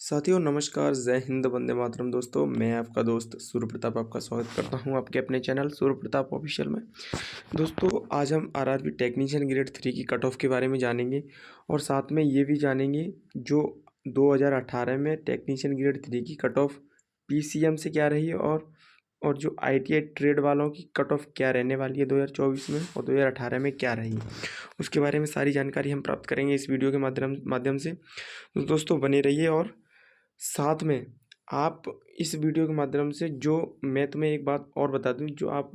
साथियों नमस्कार, जय हिंद, वंदे मातरम। दोस्तों मैं आपका दोस्त सूर्य प्रताप आपका स्वागत करता हूं आपके अपने चैनल सूर्य प्रताप ऑफिशियल में। दोस्तों आज हम आरआरबी टेक्नीशियन ग्रेड 3 की कट ऑफ के बारे में जानेंगे और साथ में ये भी जानेंगे जो 2018 में टेक्नीशियन ग्रेड 3 की कट ऑफ पीसीएम से क्या रही है और जो आईटीआई ट्रेड वालों की कट ऑफ क्या रहने वाली है 2024 में और 2018 में क्या रही, उसके बारे में सारी जानकारी हम प्राप्त करेंगे इस वीडियो के माध्यम से। तो दोस्तों बने रहिए और साथ में आप इस वीडियो के माध्यम से जो मैं तुम्हें एक बात और बता दूं, जो आप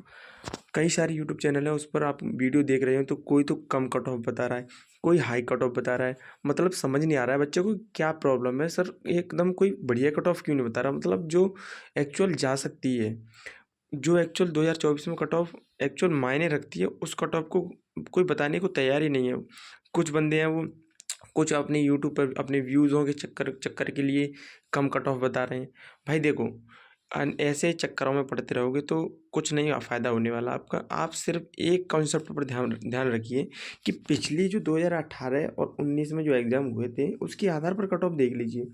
कई सारे यूट्यूब चैनल है उस पर आप वीडियो देख रहे हो तो कोई तो कम कट ऑफ बता रहा है, कोई हाई कट ऑफ बता रहा है। मतलब समझ नहीं आ रहा है बच्चे को क्या प्रॉब्लम है। सर एकदम कोई बढ़िया कट ऑफ क्यों नहीं बता रहा, मतलब जो एक्चुअल जा सकती है, जो एक्चुअल 2024 में कट ऑफ एक्चुअल मायने रखती है, उस कट ऑफ को कोई बताने को तैयार ही नहीं है। कुछ बंदे हैं वो कुछ अपने यूट्यूब पर अपने व्यूज़ों के चक्कर चक्कर के लिए कम कट ऑफ बता रहे हैं। भाई देखो ऐसे चक्करों में पड़ते रहोगे तो कुछ नहीं फ़ायदा होने वाला आपका। आप सिर्फ एक कॉन्सेप्ट पर ध्यान ध्यान रखिए कि पिछली जो 2018 और 19 में जो एग्ज़ाम हुए थे उसके आधार पर कट ऑफ देख लीजिए,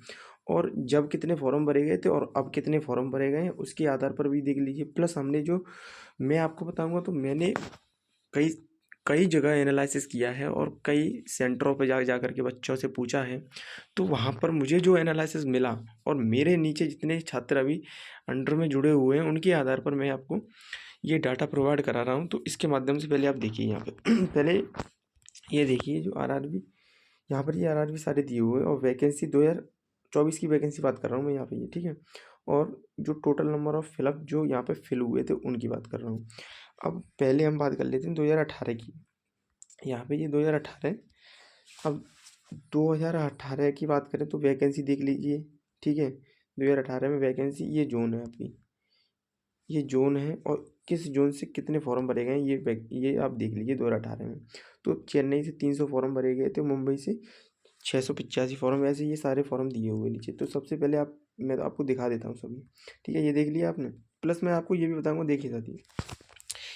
और जब कितने फॉर्म भरे गए थे और अब कितने फॉर्म भरे गए हैं उसके आधार पर भी देख लीजिए। प्लस हमने जो मैं आपको बताऊंगा तो मैंने कई कई जगह एनालिसिस किया है और कई सेंटरों पे जा कर के बच्चों से पूछा है, तो वहाँ पर मुझे जो एनालिसिस मिला और मेरे नीचे जितने छात्र अभी अंडर में जुड़े हुए हैं उनके आधार पर मैं आपको ये डाटा प्रोवाइड करा रहा हूँ। तो इसके माध्यम से पहले आप देखिए यहाँ पे पहले ये देखिए जो आरआरबी, यहाँ पर ये आरआरबी सारे दिए हुए हैं और वैकेंसी 2024 की वैकेंसी बात कर रहा हूँ मैं यहाँ पे, ये ठीक है। और जो टोटल नंबर ऑफ फिलअप जो यहाँ पे फिल हुए थे उनकी बात कर रहा हूँ। अब पहले हम बात कर लेते हैं 2018 की। यहाँ पे ये 2018, अब 2018 की बात करें तो वैकेंसी देख लीजिए, ठीक है। 2018 में वैकेंसी ये जोन है आपकी, ये जोन है और किस जोन से कितने फॉर्म भरे गए हैं ये आप देख लीजिए 2018 में। तो चेन्नई से 300 फॉर्म भरे गए थे, मुंबई से 685 फॉर्म, ऐसे ये सारे फॉर्म दिए हुए नीचे। तो सबसे पहले मैं तो आपको दिखा देता हूँ सभी, ठीक है। ये देख लिया आपने, प्लस मैं आपको ये भी बताऊँगा, देखिए साथी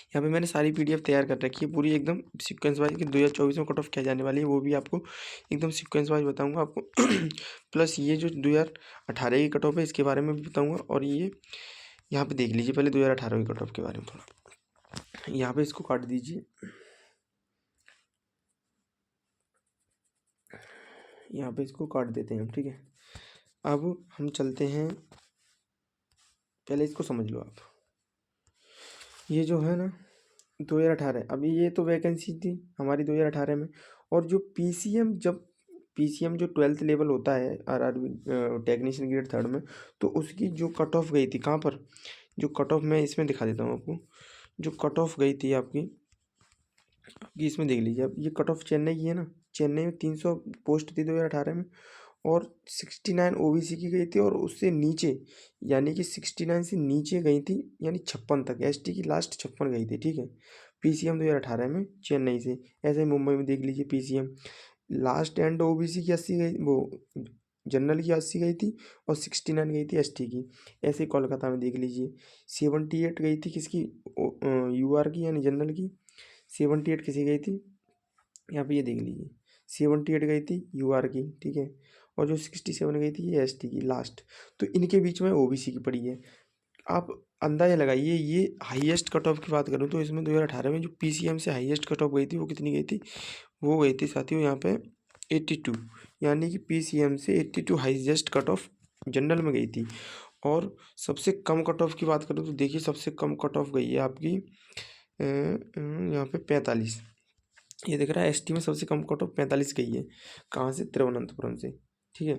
यहाँ पे मैंने सारी पीडीएफ तैयार कर रखी है पूरी एकदम सीक्वेंस वाइज कि 2024 में कट ऑफ क्या जाने वाली है वो भी आपको एकदम सीक्वेंस वाइज बताऊंगा आपको प्लस ये जो 2018 की कट ऑफ है इसके बारे में भी बताऊंगा। और ये यहाँ पे देख लीजिए पहले 2018 की कट ऑफ के बारे में थोड़ा, यहाँ पे इसको काट दीजिए, यहाँ पे इसको काट देते हैं हम, ठीक है। अब हम चलते हैं, पहले इसको समझ लो आप। ये जो है ना 2018, अभी ये तो वैकेंसी थी हमारी 2018 में। और जो पीसीएम, जब पीसीएम जो 12th लेवल होता है आरआरबी टेक्नीशियन ग्रेड 3 में, तो उसकी जो कट ऑफ गई थी कहाँ पर, जो कट ऑफ मैं इसमें दिखा देता हूँ आपको। जो कट ऑफ गई थी आपकी इसमें देख लीजिए। अब ये कट ऑफ चेन्नई की है ना, चेन्नई में 300 पोस्ट थी 2018 में और 69 ओबीसी की गई थी, और उससे नीचे यानी कि 69 से नीचे गई थी यानी 56 तक, एसटी की लास्ट 56 गई थी, ठीक है। पीसीएम 2018 में चेन्नई से। ऐसे ही मुंबई में देख लीजिए पीसीएम लास्ट एंड ओबीसी की 80 गई, वो जनरल की 80 गई थी और 69 गई थी एसटी की। ऐसे ही कोलकाता में देख लीजिए 78 गई थी किसकी, यूआर की यानी जनरल की। 78 किसी गई थी, यहाँ पे ये देख लीजिए 78 गई थी यूआर की, ठीक है। और जो 67 गई थी ये एसटी की लास्ट। तो इनके बीच में ओबीसी की पड़ी है। आप अंदाजा लगाइए, ये हाईएस्ट कट ऑफ की बात करूँ तो इसमें 2018 में जो पीसीएम से हाईएस्ट कट ऑफ गई थी वो कितनी गई थी, वो गई थी साथियों यहाँ पे 82, यानी कि पीसीएम से 82 हाईएस्ट कट ऑफ जनरल में गई थी। और सबसे कम कट ऑफ की बात करूँ तो देखिए सबसे कम कट ऑफ गई है आपकी यहाँ पे 45, ये दिख रहा है एसटी में सबसे कम कट ऑफ 45 गई है। कहाँ से, तिरुवनंतपुरम से, ठीक है।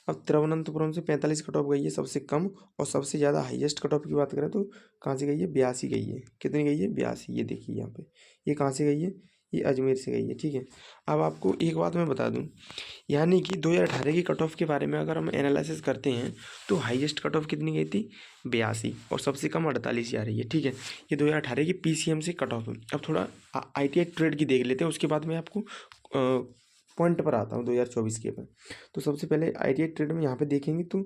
अब तिरुवनंतपुरम से 45 कट ऑफ गई है सबसे कम, और सबसे ज़्यादा हाईएस्ट कट ऑफ की बात करें तो कहाँ से गई है, 82 गई है। कितनी गई है, 82। ये देखिए यहाँ पे, ये कहाँ से गई है, ये अजमेर से गई है, ठीक है। अब आपको एक बात मैं बता दूँ, यानी कि 2018 की कट ऑफ के बारे में अगर हम एनालिसिस करते हैं तो हाईएस्ट कट ऑफ कितनी गई थी, 82, और सबसे कम 48 आ रही है, ठीक है। ये 2018 की पीसीएम से कट ऑफ है। अब थोड़ा आईटीआई ट्रेड की देख लेते हैं, उसके बाद मैं आपको पॉइंट पर आता हूँ 2024 के पर। तो सबसे पहले आईटीआई ट्रेड में यहाँ पे देखेंगे तो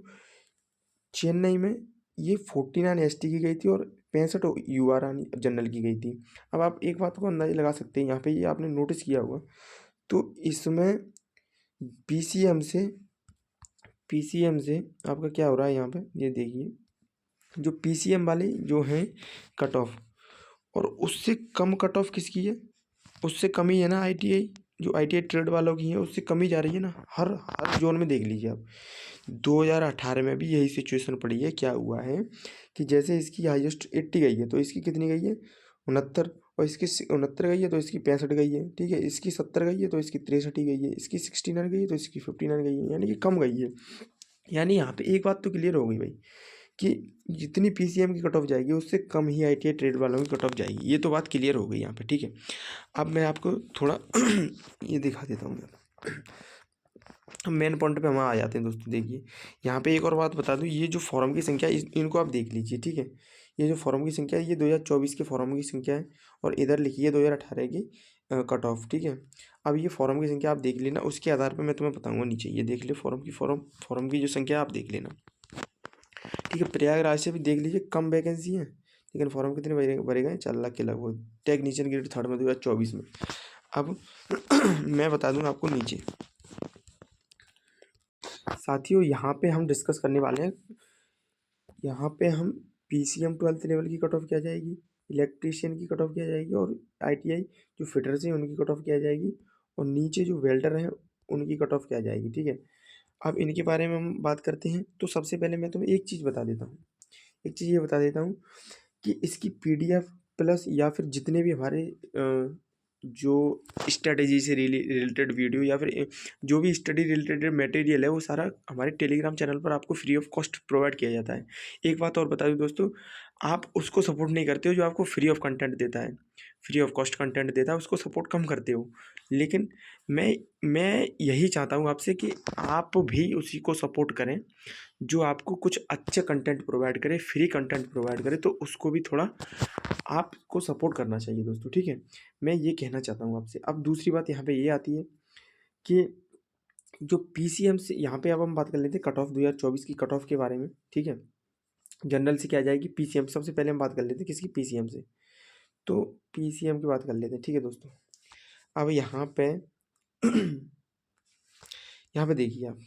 चेन्नई में ये 49 एसटी की गई थी और 65 यूआर जनरल की गई थी। अब आप एक बात को अंदाजा लगा सकते हैं, यहाँ पे ये आपने नोटिस किया होगा, तो इसमें पीसीएम से पीसीएम से आपका क्या हो रहा है यहाँ पे, ये देखिए जो पीसीएम वाले जो हैं कट ऑफ, और उससे कम कट ऑफ किसकी है, उससे कम ही है ना आईटीआई, जो आईटीआई ट्रेड वालों की है उससे कम ही जा रही है ना। हर हर जोन में देख लीजिए आप। 2018 में भी यही सिचुएशन पड़ी है। क्या हुआ है कि जैसे इसकी हाईएस्ट 80 गई है तो इसकी कितनी गई है, 69, और इसकी 69 गई है तो इसकी 65 गई है, ठीक है। इसकी 70 गई है तो इसकी 63 ही गई है, इसकी 69 गई है तो इसकी 59 गई है, यानी कि कम गई है। यानी यहाँ पे एक बात तो क्लियर हो गई भाई कि जितनी पीसीएम की कट ऑफ जाएगी उससे कम ही आईटीआई ट्रेड वालों की कट ऑफ जाएगी। ये तो बात क्लियर हो गई यहाँ पे, ठीक है। अब मैं आपको थोड़ा ये दिखा देता हूँ। मेन पॉइंट पे हम आ जाते हैं दोस्तों। देखिए यहाँ पे एक और बात बता दूँ, ये जो फॉर्म की संख्या इनको आप देख लीजिए, ठीक है। ये जो फॉर्म की संख्या है ये 2024 के फॉर्म की संख्या है, और इधर लिखी है 2018 की कट ऑफ, ठीक है। अब ये फॉर्म की संख्या आप देख लेना, उसके आधार पर मैं तुम्हें बताऊँगा। नीचे ये देख ले फॉर्म की जो संख्या आप देख लेना, ठीक है। प्रयागराज से भी देख लीजिए कम वैकेंसी है, लेकिन फॉर्म कितने भरे गए, 4 लाख के लगभग, टेक्नीशियन ग्रेड 3 में 2024 में। अब मैं बता दूँ आपको नीचे साथियों, यहाँ पे हम डिस्कस करने वाले हैं, यहाँ पे हम पीसीएम 12th लेवल की कट ऑफ क्या जाएगी, इलेक्ट्रीशियन की कट ऑफ क्या जाएगी, और आईटीआई जो फिटर्स हैं उनकी कट ऑफ क्या जाएगी, और नीचे जो वेल्डर हैं उनकी कट ऑफ क्या जाएगी, ठीक है। अब इनके बारे में हम बात करते हैं। तो सबसे पहले मैं तुम्हें एक चीज़ बता देता हूँ, एक चीज़ ये बता देता हूँ कि इसकी पीडीएफ प्लस या फिर जितने भी हमारे जो स्ट्रेटेजी से रिलेटेड वीडियो या फिर जो भी स्टडी रिलेटेड मटेरियल है वो सारा हमारे टेलीग्राम चैनल पर आपको फ्री ऑफ कॉस्ट प्रोवाइड किया जाता है। एक बात और बता दूं दोस्तों, आप उसको सपोर्ट नहीं करते हो जो आपको फ्री ऑफ कंटेंट देता है, फ्री ऑफ कॉस्ट कंटेंट देता है, उसको सपोर्ट कम करते हो। लेकिन मैं यही चाहता हूँ आपसे कि आप भी उसी को सपोर्ट करें जो आपको कुछ अच्छे कंटेंट प्रोवाइड करे, फ्री कंटेंट प्रोवाइड करे, तो उसको भी थोड़ा आपको सपोर्ट करना चाहिए दोस्तों, ठीक है। मैं ये कहना चाहता हूँ आपसे। अब दूसरी बात यहाँ पे ये आती है कि जो पीसीएम से, यहाँ पे अब हम बात कर लेते हैं कट ऑफ 2024 की कट ऑफ के बारे में, ठीक है। जनरल से क्या जाएगी, पीसीएम। सबसे पहले हम बात कर लेते हैं किसकी, पीसीएम से। तो पीसीएम की बात कर लेते हैं, ठीक है दोस्तों। अब यहाँ पे यहाँ पे देखिए आप,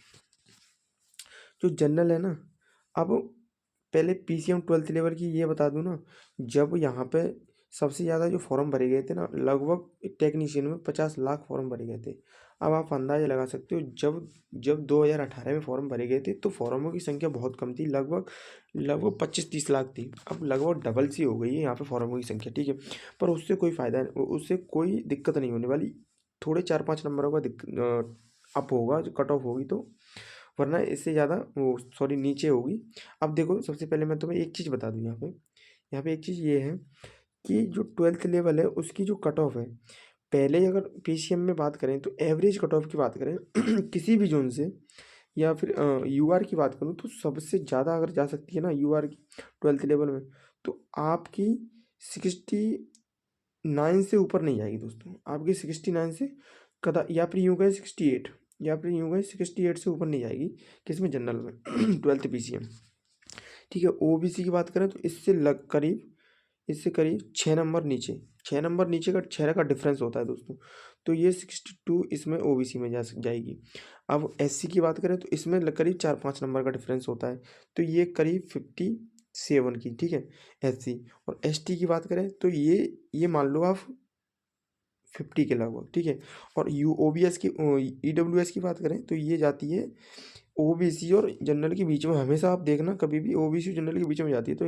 जो जनरल है ना, अब पहले पीसीएम 12th लेवल की ये बता दूं ना, जब यहाँ पे सबसे ज़्यादा जो फॉर्म भरे गए थे ना, लगभग टेक्नीशियन में 50 लाख फॉर्म भरे गए थे। अब आप अंदाज़ा लगा सकते हो, जब जब 2018 में फॉर्म भरे गए थे तो फॉर्मों की संख्या बहुत कम थी, लगभग लगभग 25-30 लाख थी। अब लगभग डबल सी हो गई है यहाँ पे फॉर्मों की संख्या, ठीक है। पर उससे कोई फ़ायदा, उससे कोई दिक्कत नहीं होने वाली। थोड़े 4-5 नंबरों का अप होगा, जो कट ऑफ होगी तो, वरना इससे ज़्यादा वो सॉरी नीचे होगी। अब देखो सबसे पहले मैं तुम्हें एक चीज़ बता दूँ यहाँ पे एक चीज़ ये है कि जो 12th लेवल है उसकी जो कट ऑफ है, पहले अगर पीसीएम में बात करें तो एवरेज कट ऑफ की बात करें किसी भी जोन से, या फिर यूआर की बात करूँ तो सबसे ज़्यादा अगर जा सकती है ना यूआर की 12th लेवल में, तो आपकी 69 से ऊपर नहीं जाएगी दोस्तों। आपकी 69 से कदा, या फिर यूँ कहें 68, या फिर यूँ कहें 68 से ऊपर नहीं जाएगी, किसमें, जनरल में 12th पीसीएम, ठीक है। ओबीसी की बात करें तो इससे करीब 6 नंबर नीचे, 6 नंबर नीचे का 6 का डिफरेंस होता है दोस्तों। तो ये 62 इसमें ओबीसी में जाएगी। अब एससी की बात करें तो इसमें करीब 4-5 नंबर का डिफरेंस होता है, तो ये करीब 57 की, ठीक है, एससी। और एसटी की बात करें तो ये मान लो आप 50 के लगभग, ठीक है। और ओबीएस की ईडब्ल्यूएस की बात करें तो ये जाती है ओबीसी और जनरल के बीच में। हमेशा आप देखना कभी भी ओबीसी जनरल के बीच में जाती है। तो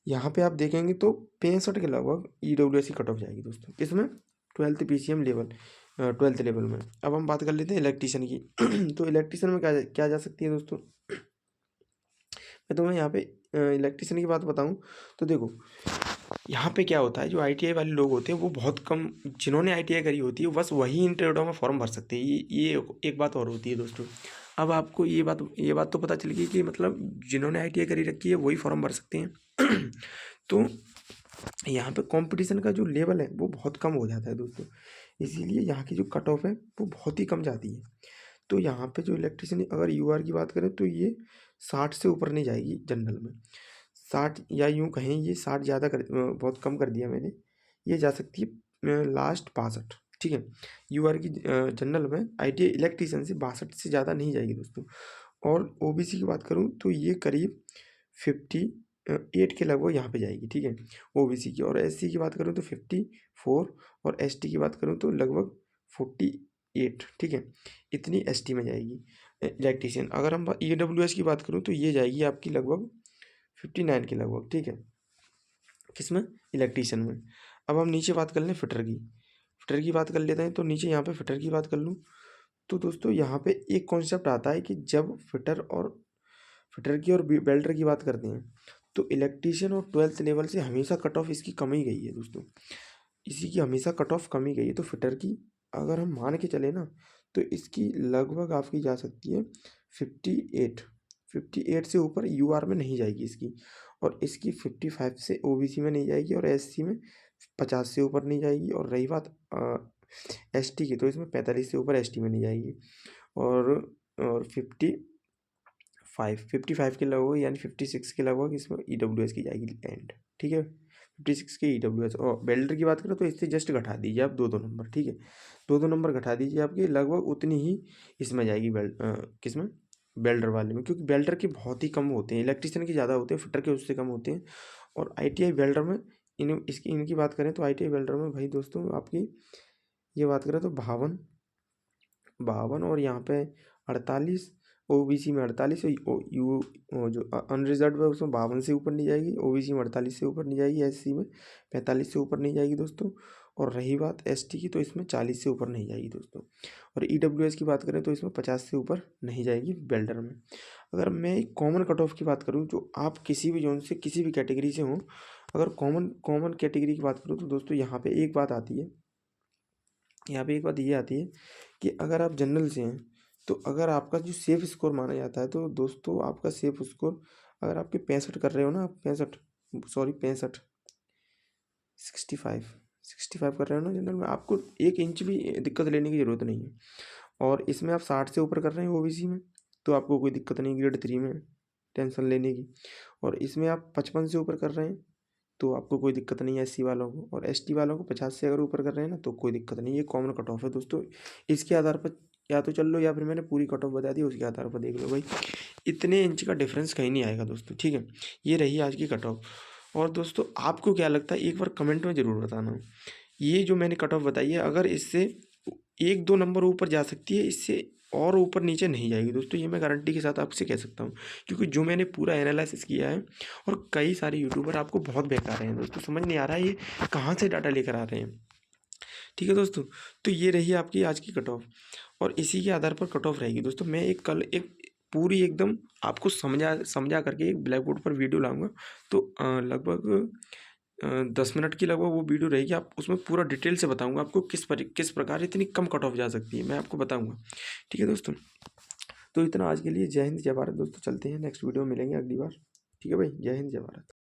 यहाँ पे आप देखेंगे तो 65 के लगभग ईडब्ल्यूएस की कट ऑफ जाएगी दोस्तों, इसमें 12th PCM level, 12th level में। अब हम बात कर लेते हैं इलेक्ट्रीशियन की तो इलेक्ट्रीशियन में क्या क्या जा सकती है दोस्तों, मैं तुम्हें यहाँ पे इलेक्ट्रीशियन की बात बताऊँ तो देखो यहाँ पे क्या होता है, जो आईटीआई वाले लोग होते हैं वो बहुत कम, जिन्होंने आईटीआई करी होती है बस वही इन ट्रेडों में फॉर्म भर सकते हैं। ये एक बात और होती है दोस्तों। अब आपको ये बात तो पता चल गई कि मतलब जिन्होंने आईटीआई करी रखी है वही फॉर्म भर सकते हैं तो यहाँ पे कंपटीशन का जो लेवल है वो बहुत कम हो जाता है दोस्तों, इसीलिए यहाँ की जो कट ऑफ है वो बहुत ही कम जाती है। तो यहाँ पे जो इलेक्ट्रिशियन, अगर यूआर की बात करें तो ये 60 से ऊपर नहीं जाएगी जनरल में, 60, या यूँ कहें ये 60 ज़्यादा बहुत कम कर दिया मैंने, ये जा सकती है लास्ट 65, ठीक है। यूआर की जनरल में आईटीआई इलेक्ट्रीशियन से 62 से ज़्यादा नहीं जाएगी दोस्तों। और ओबीसी की बात करूँ तो ये करीब 58 के लगभग यहाँ पे जाएगी, ठीक है, ओबीसी की। और एससी की बात करूँ तो 54, और एसटी की बात करूँ तो लगभग 48, ठीक है, इतनी एसटी में जाएगी इलेक्ट्रीशियन। अगर हम ईडब्ल्यूएस की बात करूँ तो ये जाएगी आपकी लगभग 59 के लगभग, ठीक है, किसमें, इलेक्ट्रीशियन में। अब हम नीचे बात कर लें फिटर की, फिटर की बात कर लेते हैं। तो नीचे यहाँ पे फिटर की बात कर लूँ तो दोस्तों यहाँ पे एक कॉन्सेप्ट आता है कि जब फिटर की और वेल्डर की बात करते हैं तो इलेक्ट्रीशियन और 12th लेवल से हमेशा कट ऑफ इसकी कम ही गई है दोस्तों, इसी की हमेशा कट ऑफ कम ही गई है। तो फिटर की अगर हम मान के चले ना तो इसकी लगभग आपकी जा सकती है 58 से ऊपर यूआर में नहीं जाएगी इसकी, और इसकी 55 से ओबीसी में नहीं जाएगी, और एससी में 50 से ऊपर नहीं जाएगी। और रही बात एसटी की तो इसमें 45 से ऊपर एसटी में नहीं जाएगी, और 55 के लगभग यानी 56 के लगभग इसमें ईडब्ल्यूएस की जाएगी एंड, ठीक है, 56 के ईडब्ल्यूएस। और वेल्डर की बात करें तो इससे जस्ट घटा दीजिए आप 2 नंबर, ठीक है, 2 नंबर घटा दीजिए, आपकी लगभग उतनी ही इसमें जाएगी किसमें, वेल्डर वाले में, क्योंकि वेल्डर के बहुत ही कम होते हैं, इलेक्ट्रीशियन के ज़्यादा होते हैं, फिटर के उससे कम होते हैं। और आईटीआई वेल्डर में इनकी बात करें तो आईटीआई वेल्डर में भाई दोस्तों आपकी ये बात करें तो 52, और यहाँ पे 48, ओबीसी में 48, जो अनरिजर्व है उसमें 52 से ऊपर नहीं जाएगी, ओबीसी में 48 से ऊपर नहीं जाएगी, एससी में 45 से ऊपर नहीं जाएगी दोस्तों। और रही बात एसटी की तो इसमें 40 से ऊपर नहीं जाएगी दोस्तों। और ईडब्ल्यूएस की बात करें तो इसमें 50 से ऊपर नहीं जाएगी वेल्डर में। अगर मैं एक कॉमन कट ऑफ की बात करूँ जो आप किसी भी जोन से किसी भी कैटेगरी से हों, अगर कॉमन कैटेगरी की बात करूँ तो दोस्तों यहाँ पे एक बात आती है, यहाँ पे एक बात ये आती है कि अगर आप जनरल से हैं तो अगर आपका जो सेफ स्कोर माना जाता है तो दोस्तों आपका सेफ स्कोर अगर आपके 65 कर रहे हो ना, आप 65 65 कर रहे हो ना जनरल में, आपको 1 इंच भी दिक्कत लेने की ज़रूरत नहीं है। और इसमें आप 60 से ऊपर कर रहे हैं ओबीसी में तो आपको कोई दिक्कत नहीं ग्रेड 3 में टेंशन लेने की। और इसमें आप 55 से ऊपर कर रहे हैं तो आपको कोई दिक्कत नहीं है एससी वालों को, और एसटी वालों को 50 से अगर ऊपर कर रहे हैं ना तो कोई दिक्कत नहीं, ये कॉमन कट ऑफ है दोस्तों। इसके आधार पर या तो चल लो या फिर मैंने पूरी कट ऑफ बता दी उसके आधार पर देख लो भाई, इतने इंच का डिफरेंस कहीं नहीं आएगा दोस्तों, ठीक है। ये रही आज की कट ऑफ। और दोस्तों आपको क्या लगता है एक बार कमेंट में ज़रूर बताना, ये जो मैंने कट ऑफ बताई है अगर इससे 1-2 नंबर ऊपर जा सकती है, इससे और ऊपर नीचे नहीं जाएगी दोस्तों, ये मैं गारंटी के साथ आपसे कह सकता हूँ, क्योंकि जो मैंने पूरा एनालिसिस किया है। और कई सारे यूट्यूबर आपको बहुत बेकार हैं दोस्तों, समझ नहीं आ रहा है ये कहाँ से डाटा लेकर आ रहे हैं, ठीक है दोस्तों। तो ये रही आपकी आज की कट ऑफ, और इसी के आधार पर कट ऑफ रहेगी दोस्तों। मैं कल एक पूरी एकदम आपको समझा करके एक ब्लैक बोर्ड पर वीडियो लाऊंगा, तो लगभग 10 मिनट की लगभग वो वीडियो रहेगी, आप उसमें पूरा डिटेल से बताऊंगा आपको किस प्रकार इतनी कम कट ऑफ जा सकती है, मैं आपको बताऊंगा, ठीक है दोस्तों। तो इतना आज के लिए, जय हिंद जय भारत दोस्तों, चलते हैं नेक्स्ट वीडियो में मिलेंगे अगली बार, ठीक है भाई, जय हिंद जय भारत।